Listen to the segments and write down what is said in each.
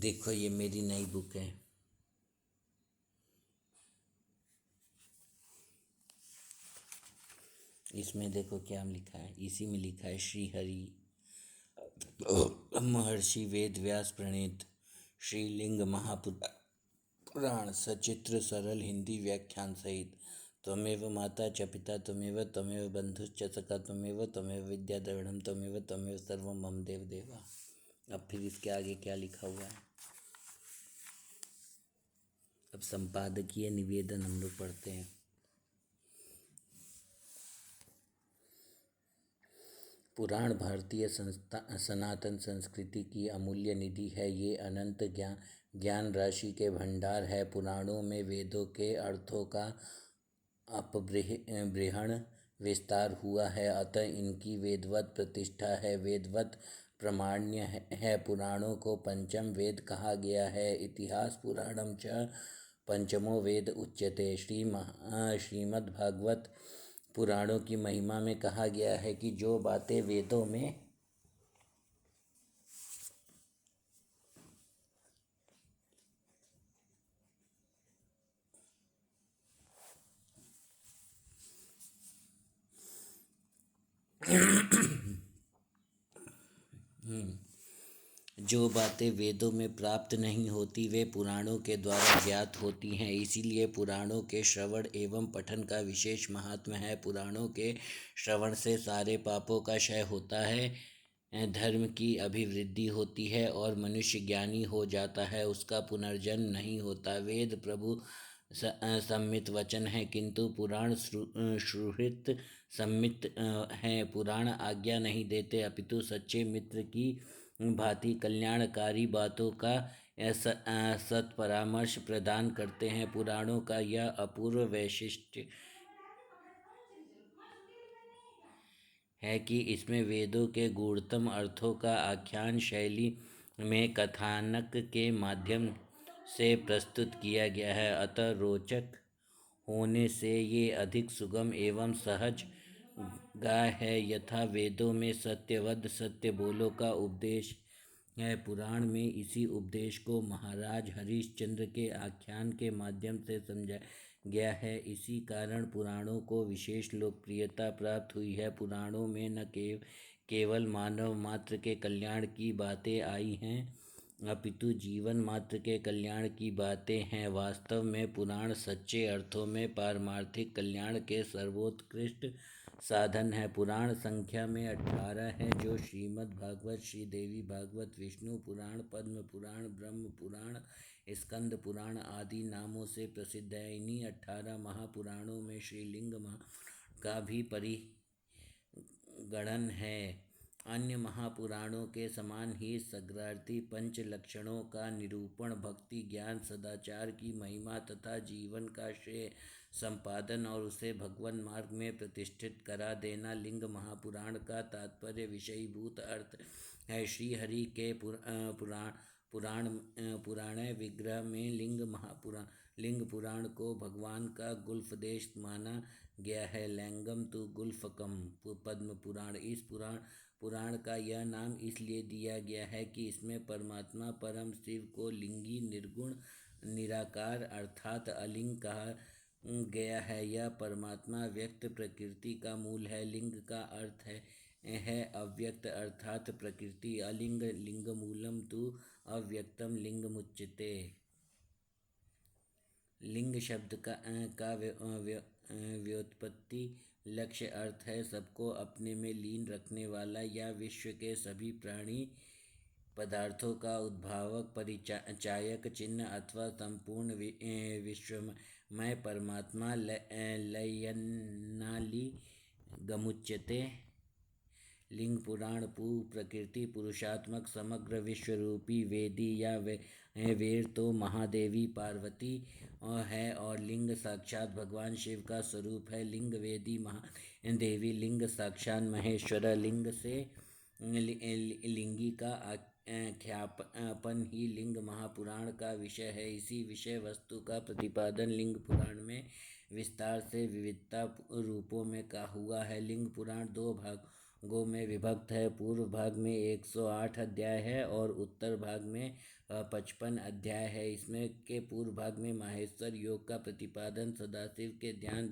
देखो ये मेरी नई बुक है। इसमें देखो क्या लिखा है। इसी में लिखा है श्री हरि महर्षि वेद व्यास प्रणीत श्रीलिंग महापुराण सचित्र सरल हिंदी व्याख्यान सहित त्वमेव माता च पिता त्वमेव बंधुश्च सखा त्वमेव विद्या द्रविणम त्वमेव सर्वं मम देव देवा। अब फिर इसके आगे क्या लिखा हुआ है। अब संपादकीय निवेदन हम लोग पढ़ते हैं। पुराण भारतीय सनातन संस्कृति की अमूल्य निधि है। ये अनंत ज्ञान राशि के भंडार है। पुराणों में वेदों के अर्थों का अपबृहण विस्तार हुआ है, अतः इनकी वेदवत प्रतिष्ठा है, वेदवत प्रामाण्य है। पुराणों को पंचम वेद कहा गया है। इतिहास पुराणम च पंचमो वेद उच्यते। श्रीमद्भागवत पुराणों की महिमा में कहा गया है कि जो बातें वेदों में वेदों में प्राप्त नहीं होती वे पुराणों के द्वारा ज्ञात होती हैं। इसीलिए पुराणों के श्रवण एवं पठन का विशेष महात्म्य है। पुराणों के श्रवण से सारे पापों का क्षय होता है, धर्म की अभिवृद्धि होती है और मनुष्य ज्ञानी हो जाता है, उसका पुनर्जन्म नहीं होता। वेद प्रभु सम्मित वचन है, किंतु पुराण सुहृत सम्मित हैं। पुराण आज्ञा नहीं देते, अपितु सच्चे मित्र की भांति कल्याणकारी बातों का सत्परामर्श प्रदान करते हैं। पुराणों का यह अपूर्व वैशिष्ट्य है कि इसमें वेदों के गूढ़तम अर्थों का आख्यान शैली में कथानक के माध्यम से प्रस्तुत किया गया है। अतः रोचक होने से ये अधिक सुगम एवं सहज गाय है। यथा वेदों में सत्यवद सत्य बोलो का उपदेश है, पुराण में इसी उपदेश को महाराज हरिश्चंद्र के आख्यान के माध्यम से समझाया गया है। इसी कारण पुराणों को विशेष लोकप्रियता प्राप्त हुई है। पुराणों में न केवल मानव मात्र के कल्याण की बातें आई हैं, अपितु जीवन मात्र के कल्याण की बातें हैं। वास्तव में पुराण सच्चे अर्थों में पारमार्थिक कल्याण के सर्वोत्कृष्ट साधन है। पुराण संख्या में 18 है, जो श्रीमद् भागवत, श्रीदेवी भागवत, विष्णु पुराण, पद्म पुराण, ब्रह्म पुराण, स्कंद पुराण आदि नामों से प्रसिद्ध है। इन्हीं 18 महापुराणों में श्रीलिंग महापुराण का भी परिगणन है। अन्य महापुराणों के समान ही सग्रार्थी पंच लक्षणों का निरूपण, भक्ति, ज्ञान, सदाचार की महिमा तथा जीवन का श्रेय संपादन और उसे भगवान मार्ग में प्रतिष्ठित करा देना लिंग महापुराण का तात्पर्य विषयीभूत अर्थ है। श्री हरि के पुराण विग्रह में लिंग पुराण को भगवान का गुल्फदेश माना गया है। लैंगम तु गुल्फकम पद्म पुराण। इस पुराण का यह नाम इसलिए दिया गया है कि इसमें परमात्मा परम शिव को लिंगी, निर्गुण, निराकार अर्थात अलिंग कहा गया है। यह परमात्मा व्यक्त प्रकृति का मूल है। लिंग का अर्थ है अव्यक्त अर्थात प्रकृति। अलिंग लिंग मूलम तु अव्यक्तम लिंग मुच्यते। लिंग शब्द का व्युत्पत्ति लक्ष्य अर्थ है सबको अपने में लीन रखने वाला या विश्व के सभी प्राणी पदार्थों का उद्भावक, परिचायक चिन्ह अथवा संपूर्ण विश्वमय परमात्मा लयन्नाली गमुच्यते। लिंग पुराण प्रकृति पुरुषात्मक समग्र विश्वरूपी वेदी या वेर तो महादेवी पार्वती है और लिंग साक्षात भगवान शिव का स्वरूप है। लिंग वेदी महादेवी, लिंग साक्षात महेश्वर। लिंग से लिंगी का आख्यापन ही लिंग महापुराण का विषय है। इसी विषय वस्तु का प्रतिपादन लिंग पुराण में विस्तार से विविधता रूपों में का हुआ है। लिंग पुराण 2 भागों गो में विभक्त है। पूर्व भाग में 108 अध्याय है और उत्तर भाग में 55 अध्याय है। इसमें के पूर्व भाग में माहेश्वर योग का प्रतिपादन, सदाशिव के ध्यान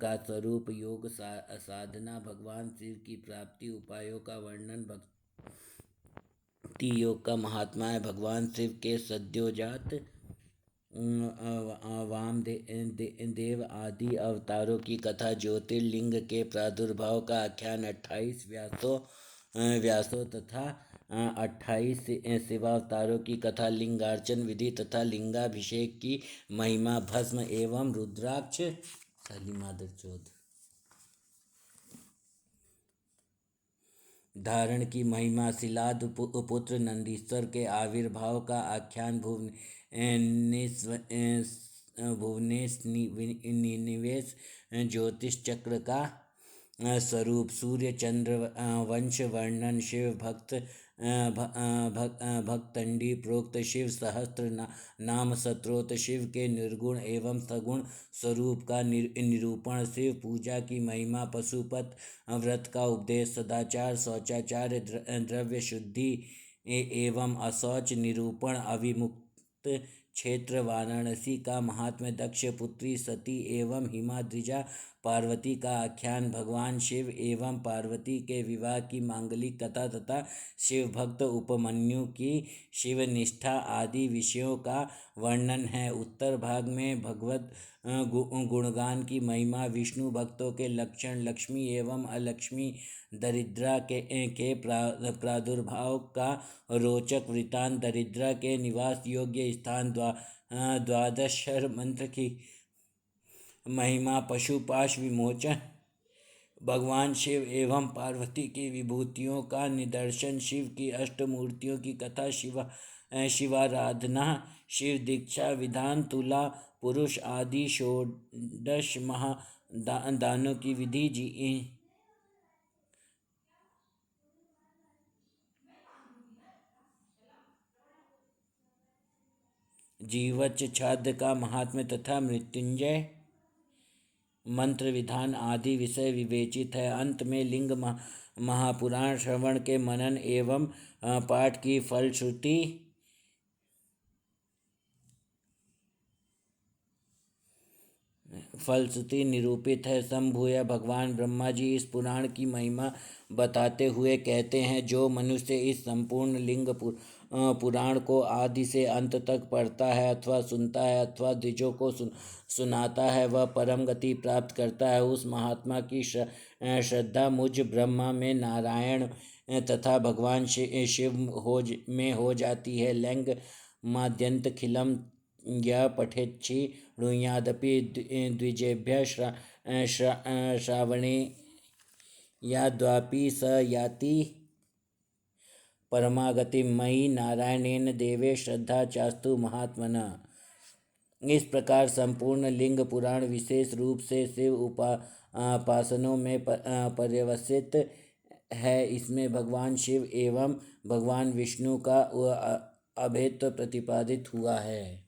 का स्वरूप, योग साधना, भगवान शिव की प्राप्ति उपायों का वर्णन, भक्ति योग का महात्मा है, भगवान शिव के सद्योजात देव आदि अवतारों की कथा, ज्योतिर्लिंग के प्रादुर्भाव का आख्यान, 28 व्यासों तथा 28 शिवावतारों की कथा, लिंगार्चन विधि तथा लिंगाभिषेक की महिमा, भस्म एवं रुद्राक्ष धारण की महिमा, शिलाद पुत्र नंदीश्वर के आविर्भाव का आख्यान, भुवनेश निवेश ज्योतिष चक्र का स्वरूप, सूर्य चंद्र वंश वर्णन, शिव भक्तंडी प्रोक्त, शिव सहस्त्र नाम स्तोत्र, शिव के निर्गुण एवं सगुण स्वरूप का निरूपण, शिव पूजा की महिमा, पशुपत व्रत का उपदेश, सदाचार, शौचाचार, द्रव्य शुद्धि एवं अशौच निरूपण, अविमुक्त क्षेत्र वाराणसी का महात्म्य, दक्ष पुत्री सती एवं हिमाद्रिजा पार्वती का आख्यान, भगवान शिव एवं पार्वती के विवाह की मांगलिक कथा तथा शिव भक्त उपमन्यु की शिव निष्ठा आदि विषयों का वर्णन है। उत्तर भाग में भगवत गुणगान की महिमा, विष्णु भक्तों के लक्षण, लक्ष्मी एवं अलक्ष्मी दरिद्रा के प्रादुर्भाव का रोचक वृत्तांत, दरिद्रा के निवास योग्य स्थान, द्वादशर मंत्र की महिमा, पशुपाश विमोचन, भगवान शिव एवं पार्वती की विभूतियों का निदर्शन, शिव की अष्टमूर्तियों की कथा, शिवाराधना, शिव दीक्षा विधान, तुला पुरुष आदि षोडश महादानों की विधि, जीवच छाद का महात्म्य तथा मृत्युंजय मंत्र विधान आदि विषय विवेचित है। अंत में लिंग महापुराण श्रवण के मनन एवं पाठ की फलश्रुति निरूपित है। संभूय भगवान ब्रह्मा जी इस पुराण की महिमा बताते हुए कहते हैं, जो मनुष्य इस संपूर्ण लिंग पुराण को आदि से अंत तक पढ़ता है अथवा सुनता है अथवा द्विजों को सुनाता है, वह परम गति प्राप्त करता है। उस महात्मा की श्रद्धा मुझ ब्रह्मा में, नारायण तथा भगवान शिव में हो जाती है। लैंग माद्यंत खिलम यह पठेच्छी णुयादपि द्विजेभ्य श्रावणे याद्वापि स याति परमागति मयि नारायणेन देवे श्रद्धा चास्तु महात्मनः। इस प्रकार संपूर्ण लिंग पुराण विशेष रूप से शिव उपासनों में पर्यवसित है। इसमें भगवान शिव एवं भगवान विष्णु का अभेद प्रतिपादित हुआ है।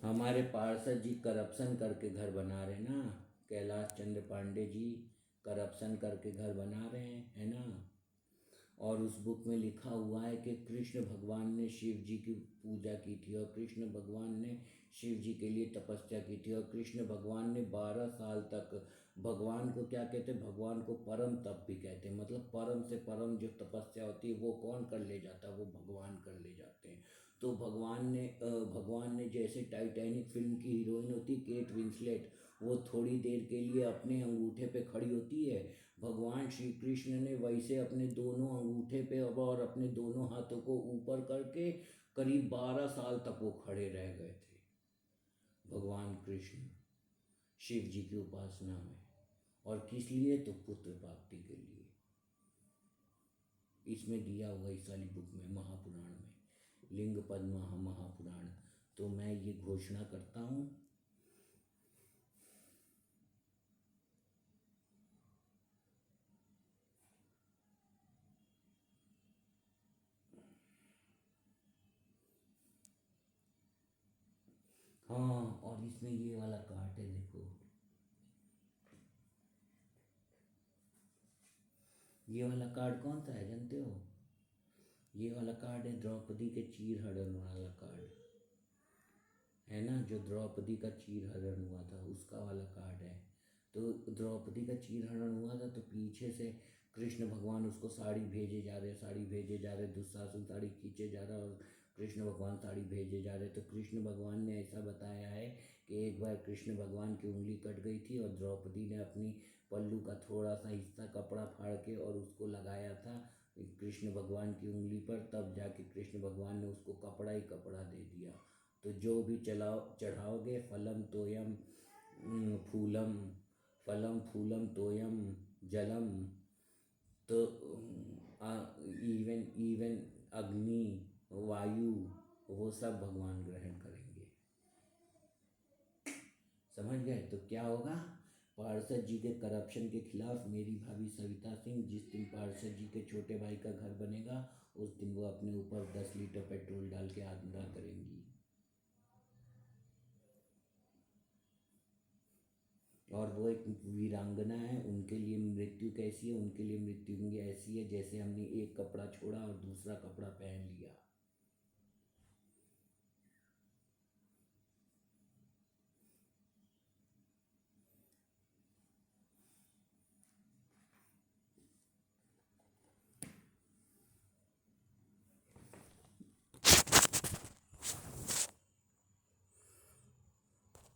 हमारे पार्षद जी करप्शन करके घर बना रहे ना, कैलाश चंद्र पांडे जी करप्शन करके घर बना रहे हैं, है ना। और उस बुक में लिखा हुआ है कि कृष्ण भगवान ने शिव जी की पूजा की थी और कृष्ण भगवान ने शिव जी के लिए तपस्या की थी और कृष्ण भगवान ने 12 साल तक, भगवान को क्या कहते हैं, भगवान को परम तप भी कहते हैं, मतलब परम से परम जो तपस्या होती है वो कौन कर ले जाता है, वो भगवान कर ले जाते हैं। तो भगवान ने जैसे टाइटैनिक फिल्म की हीरोइन होती केट विंसलेट, वो थोड़ी देर के लिए अपने अंगूठे पे खड़ी होती है, भगवान श्री कृष्ण ने वैसे अपने दोनों अंगूठे पे और अपने दोनों हाथों को ऊपर करके करीब 12 साल तक वो खड़े रह गए थे, भगवान कृष्ण शिव जी की उपासना में। और किस लिए? तो पुत्र प्राप्ति के लिए। इसमें दिया हुआ इस वाली बुक में, महापुराण में, लिंग पद्म महापुराण। तो मैं ये घोषणा करता हूँ इसमें ये वाला काट है, देखो ये वाला कार्ड कौन सा है जानते हो? ये वाला कार्ड है द्रौपदी के चीर हरण वाला कार्ड है ना, जो द्रौपदी का चीर हरण हुआ था उसका वाला कार्ड है। तो द्रौपदी का चीर हरण हुआ था तो पीछे से कृष्ण भगवान उसको साड़ी भेजे जा रहे, साड़ी भेजे जा रहे, दुशासन साड़ी खींचे जा रहा और कृष्ण भगवान साड़ी भेजे जा रहे। तो कृष्ण भगवान ने ऐसा बताया है कि एक बार कृष्ण भगवान की उंगली कट गई थी और द्रौपदी ने अपनी पल्लू का थोड़ा सा हिस्सा कपड़ा फाड़ के और उसको लगाया था कृष्ण भगवान की उंगली पर, तब जाके कृष्ण भगवान ने उसको कपड़ा ही कपड़ा दे दिया। तो जो भी चढ़ाओगे फलम तोयम फूलम, फलम फूलम तोयम जलम, तो इवन इवन अग्नि वायु वो सब भगवान ग्रहण करेंगे। समझ गए? तो क्या होगा, पार्षद जी के करप्शन के खिलाफ मेरी भाभी सविता सिंह जिस दिन पार्षद जी के छोटे भाई का घर बनेगा उस दिन वो अपने ऊपर 10 लीटर पेट्रोल डाल के आंदोलन करेंगी। और वो एक वीरांगना है, उनके लिए मृत्यु कैसी है, उनके लिए मृत्यु उनकी ऐसी है जैसे हमने एक कपड़ा छोड़ा और दूसरा कपड़ा पहन लिया।